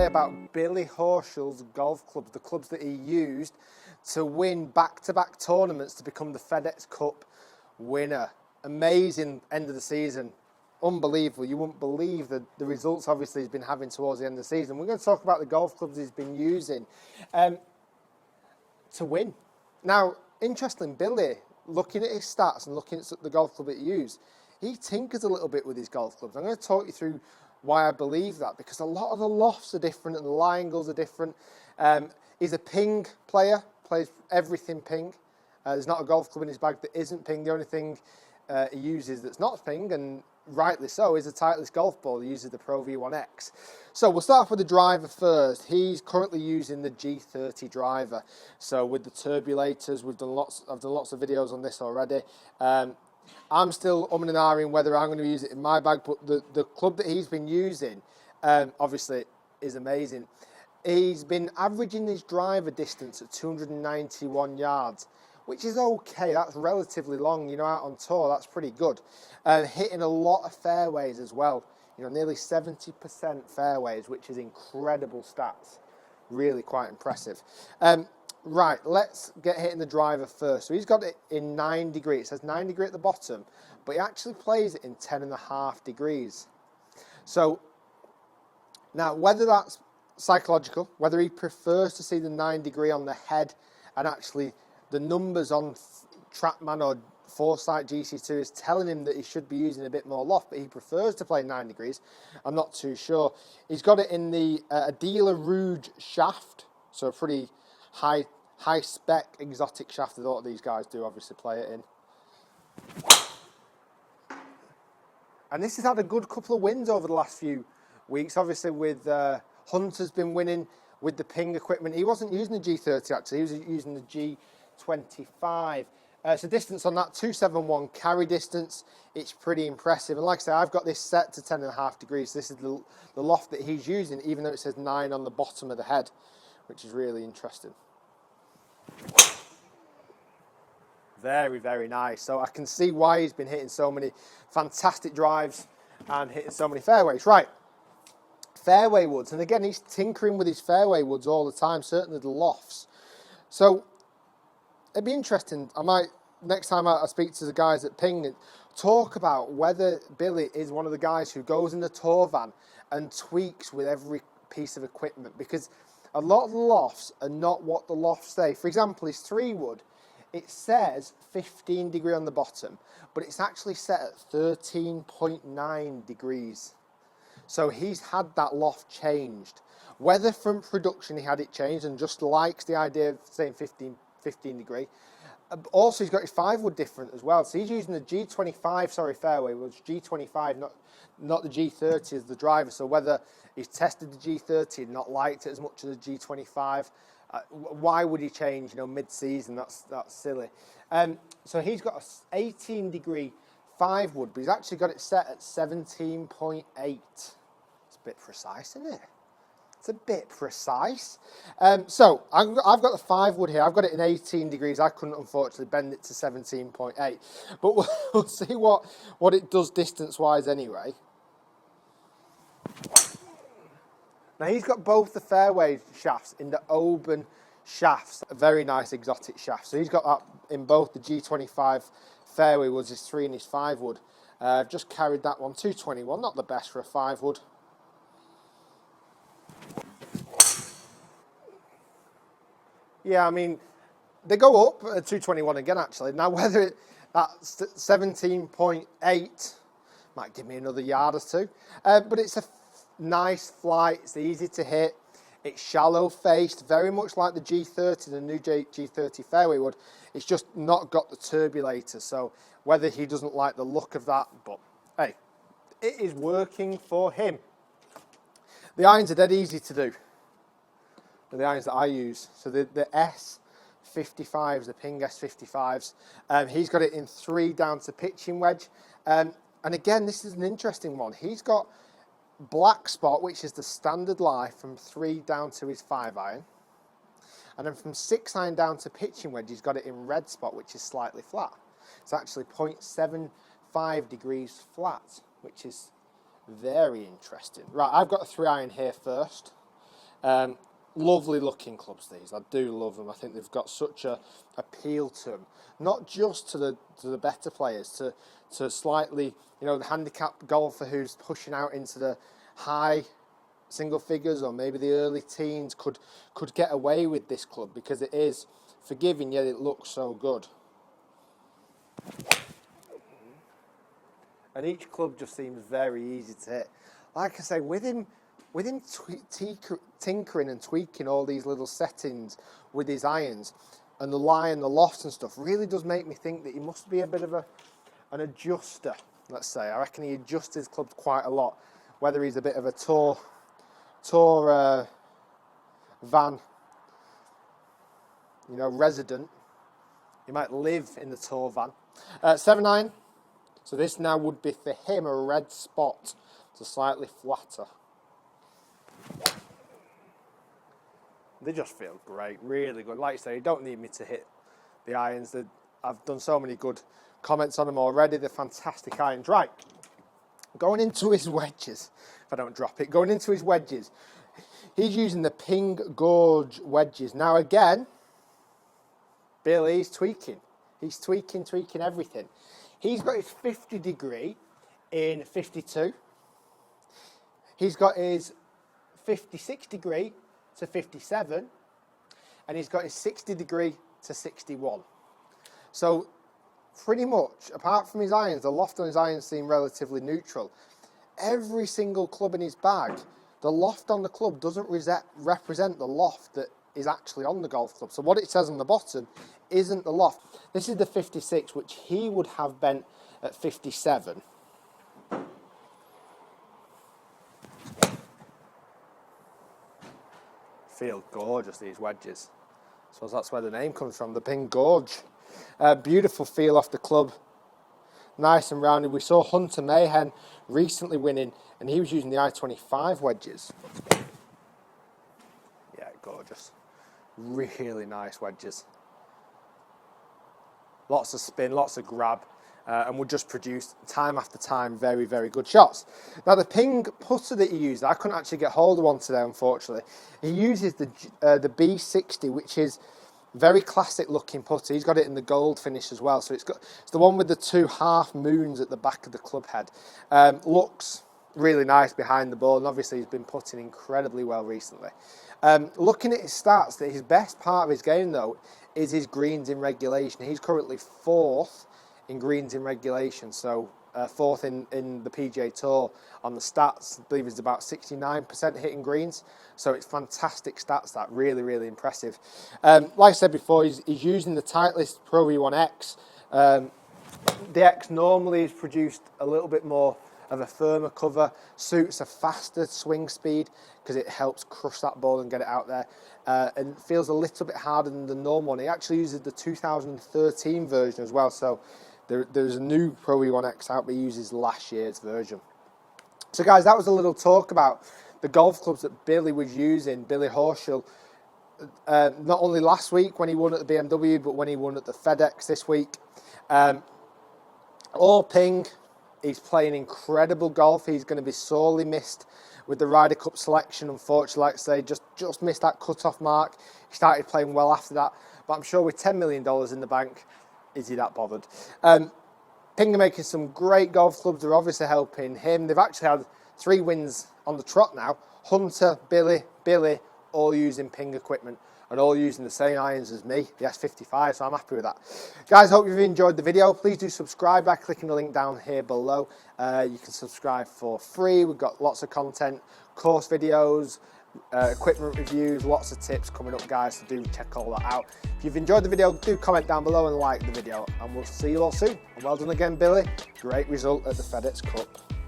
about Billy Horschel's golf clubs, the clubs that he used to win back-to-back tournaments to become the FedExCup winner. Amazing end of the season. Unbelievable. You wouldn't believe the results obviously he's been having towards the end of the season. We're going to talk about the golf clubs he's been using to win. Now, interesting, Billy, looking at his stats and looking at the golf club that he used, he tinkers a little bit with his golf clubs. I'm going to talk you through why I believe that, because a lot of the lofts are different and the lie angles are different. He's a ping player, plays everything ping. There's not a golf club in his bag that isn't ping. The only thing he uses that's not ping, and rightly so, is a Titleist golf ball. He uses the Pro V1X. So we'll start off with the driver first. He's currently using the G30 driver. So with the turbulators, I've done lots of videos on this already. I'm still umming and ahhing whether I'm going to use it in my bag, but the club that he's been using, obviously, is amazing. He's been averaging his driver distance at 291 yards, which is okay. That's relatively long. You know, out on tour, that's pretty good. Hitting a lot of fairways as well. You know, nearly 70% fairways, which is incredible stats. Really quite impressive. Right, let's get hitting the driver first. So he's got it in 9 degrees. It says 9 degree at the bottom, but he actually plays it in 10.5 degrees. So now, whether that's psychological, whether he prefers to see the 9 degree on the head, and actually the numbers on Trackman or Foresight GC2 is telling him that he should be using a bit more loft, but he prefers to play 9 degrees. I'm not too sure. He's got it in the Dealer Rouge shaft, so a pretty high spec exotic shaft that all these guys do obviously play it in. And this has had a good couple of wins over the last few weeks, obviously with Hunter's been winning with the ping equipment. He wasn't using the G30 actually, he was using the G25. So distance on that, 271 carry distance. It's pretty impressive. And like I say, I've got this set to 10.5 degrees. This is the loft that he's using, even though it says 9 on the bottom of the head, which is really interesting. Very, very nice. So I can see why he's been hitting so many fantastic drives and hitting so many fairways. Right, fairway woods. And again, he's tinkering with his fairway woods all the time, certainly the lofts. So it'd be interesting. I might, next time I speak to the guys at Ping, talk about whether Billy is one of the guys who goes in the tour van and tweaks with every piece of equipment, because a lot of the lofts are not what the lofts say. For example, his 3-wood, it says 15 degree on the bottom, but it's actually set at 13.9 degrees. So he's had that loft changed. Whether from production he had it changed and just likes the idea of saying 15 degree. Also, he's got his 5-wood different as well. So he's using the G25, fairway woods, G25, not the G30 as the driver. So whether he's tested the G30 and not liked it as much as the G25, why would he change, mid-season? That's silly. So he's got a 18 degree 5-wood, but he's actually got it set at 17.8. It's a bit precise, isn't it? It's a bit precise. So I've got the 5-wood here. I've got it in 18 degrees. I couldn't, unfortunately, bend it to 17.8. But we'll see what it does distance-wise anyway. Now, he's got both the fairway shafts in the Oban shafts. A very nice exotic shaft. So he's got that in both the G25 fairway woods, his 3 and his 5-wood. I've just carried that one, 221. Not the best for a 5-wood. Yeah, I mean, they go up at 221 again, actually. Now, whether that's 17.8 might give me another yard or two. But it's a nice flight. It's easy to hit. It's shallow-faced, very much like the G30, the new G30 fairway wood. It's just not got the turbulator. So whether he doesn't like the look of that, but hey, it is working for him. The irons are dead easy to do. The irons that I use. So the S55s, the Ping S55s, he's got it in 3 down to pitching wedge. And again, this is an interesting one. He's got black spot, which is the standard lie, from 3 down to his 5-iron. And then from 6-iron down to pitching wedge, he's got it in red spot, which is slightly flat. It's actually 0.75 degrees flat, which is very interesting. Right, I've got a 3-iron here first. Lovely looking clubs these. I do love them. I think they've got such a appeal to them, not just to the better players, to slightly, you know, the handicapped golfer who's pushing out into the high single figures or maybe the early teens could get away with this club because it is forgiving yet it looks so good. And each club just seems very easy to hit. Like I say, with him tinkering and tweaking all these little settings with his irons and the lie and the loft and stuff really does make me think that he must be a bit of an adjuster, let's say. I reckon he adjusts his clubs quite a lot, whether he's a bit of a tour van, you know, resident. He might live in the tour van. 7-9. So this now would be for him a red spot, so slightly flatter. They just feel great, really good. Like you say, you don't need me to hit the irons. I've done so many good comments on them already. They're fantastic irons. Right, going into his wedges, if I don't drop it, going into his wedges, he's using the Ping Gorge wedges. Now again, Billy's tweaking. He's tweaking everything. He's got his 50 degree in 52. He's got his 56 degree to 57. And he's got his 60 degree to 61. So pretty much, apart from his irons, the loft on his irons seem relatively neutral. Every single club in his bag, the loft on the club doesn't represent the loft that is actually on the golf club. So what it says on the bottom isn't the loft. This is the 56, which he would have bent at 57. Feel gorgeous, these wedges. So that's where the name comes from, the Ping Gorge. Beautiful feel off the club. Nice and rounded. We saw Hunter Mayhem recently winning, and he was using the I-25 wedges. Yeah, gorgeous. Really nice wedges. Lots of spin, lots of grab, and will just produce time after time very, very good shots. Now the Ping putter that he used, I couldn't actually get hold of one today, unfortunately. He uses the B60, which is very classic looking putter. He's got it in the gold finish as well. So it's the one with the 2 half moons at the back of the club head. Looks really nice behind the ball, and obviously he's been putting incredibly well recently. Looking at his stats, his best part of his game though is his greens in regulation. He's currently 4th in greens in regulation, so 4th in the PGA Tour on the stats. I believe he's about 69% hitting greens, so it's fantastic stats. That really, really impressive. Like I said before, he's using the Titleist Pro V1X. The X normally is produced a little bit more of a firmer cover, suits a faster swing speed because it helps crush that ball and get it out there, and feels a little bit harder than the normal one. He actually uses the 2013 version as well, so there's a new Pro V1X out, but he uses last year's version. So guys, that was a little talk about the golf clubs that Billy was using, Billy Horschel, not only last week when he won at the BMW, but when he won at the FedEx this week. All Ping. He's playing incredible golf. He's going to be sorely missed with the Ryder Cup selection. Unfortunately, like I say, just missed that cut-off mark. He started playing well after that. But I'm sure with $10 million in the bank, is he that bothered? Ping are making some great golf clubs. They're obviously helping him. They've actually had 3 wins on the trot now. Hunter, Billy, all using Ping equipment and all using the same irons as me, the S55, so I'm happy with that. Guys, hope you've enjoyed the video. Please do subscribe by clicking the link down here below. You can subscribe for free. We've got lots of content, course videos, equipment reviews, lots of tips coming up, guys, so do check all that out. If you've enjoyed the video, do comment down below and like the video, and we'll see you all soon. And well done again, Billy. Great result at the FedEx Cup.